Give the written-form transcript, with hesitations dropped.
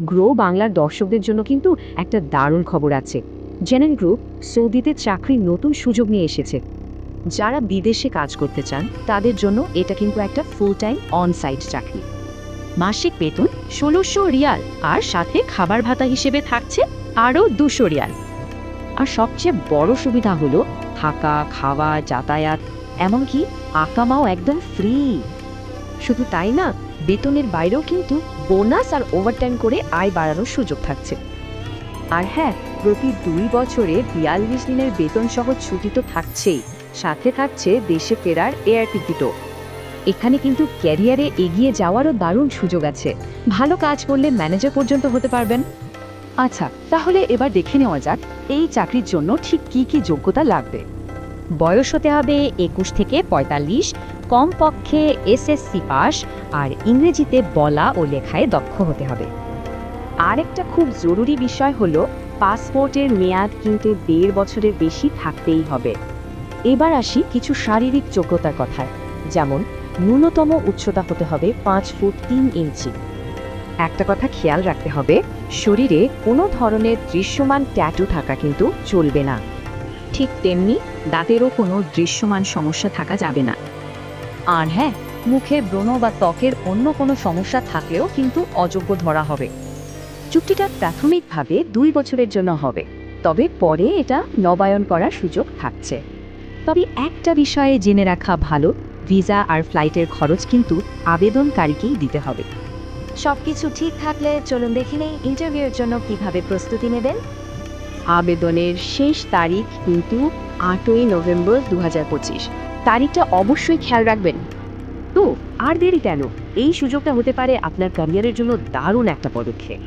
Grow বাংলার দর্শকদের জন্য কিন্তু একটা দারুণ খবর আছে। জেনেন গ্রুপ সৌদিতে চাকরির নতুন সুযোগ নিয়ে এসেছে। যারা বিদেশে কাজ করতে চান তাদের জন্য এটা কিন্তু একটা ফুল টাইম অন সাইট চাকরি। মাসিক বেতন ১৬০০ রিয়াল, আর সাথে খাবার ভাতা হিসেবে থাকছে আরও ২০০ রিয়াল। আর সবচেয়ে বড় সুবিধা হলো থাকা, খাওয়া, যাতায়াত, এমনকি আকামাও একদম ফ্রি। শুধু তাই না, বেতনের বাইরেও কিন্তু বোনাস আর ওভারটাইম করে আয় বাড়ানোর সুযোগ থাকছে। আর হ্যাঁ, প্রতি ২ বছরে ৪২ দিনের বেতন সহ ছুটি তো থাকছেই, সাথে থাকছে দেশে ফেরার এয়ার টিকিটও। এখানে কিন্তু ক্যারিয়ারে এগিয়ে যাওয়ারও দারুণ সুযোগ আছে। ভালো কাজ করলে ম্যানেজার পর্যন্ত হতে পারবেন। আচ্ছা, তাহলে এবার দেখে নেওয়া যাক এই চাকরির জন্য ঠিক কি কি যোগ্যতা লাগবে। বয়স হতে হবে ২১ থেকে ৪৫, কমপক্ষে এসএসসি পাস, আর ইংরেজিতে বলা ও লেখায় দক্ষ হতে হবে। আরেকটা খুব জরুরি বিষয় হলো পাসপোর্টের মেয়াদ কিন্তু ১.৫ বছরের বেশি থাকতেই হবে। এবার আসি কিছু শারীরিক যোগ্যতার কথায়, যেমন ন্যূনতম উচ্চতা হতে হবে ৫ ফুট ৩ ইঞ্চি। একটা কথা খেয়াল রাখতে হবে, শরীরে কোনো ধরনের দৃশ্যমান ট্যাটু থাকা কিন্তু চলবে না। ঠিক তেমনি দাঁতেরও কোনো দৃশ্যমান সমস্যা থাকা যাবে না। আর হ্যাঁ, মুখে ব্রণ বা ত্বকের অন্য কোনো সমস্যা থাকলেও কিন্তু অযোগ্য ধরা হবে। চুক্তিটা প্রাথমিকভাবে ২ বছরের জন্য হবে, তবে পরে এটা নবায়ন করার সুযোগ থাকছে। তবে একটা বিষয়ে জেনে রাখা ভালো, ভিসা আর ফ্লাইটের খরচ কিন্তু আবেদনকারীকেই দিতে হবে। সবকিছু ঠিক থাকলে চলুন দেখে নেই ইন্টারভিউর জন্য কিভাবে প্রস্তুতি নেবেন। আবেদনের শেষ তারিখ কিন্তু ৮ই নভেম্বর ২০২৫। তারিখটা অবশ্যই খেয়াল রাখবেন। তো আর দেরি কেন? এই সুযোগটা হতে পারে আপনার ক্যারিয়ারের জন্য দারুণ একটা পদক্ষেপ।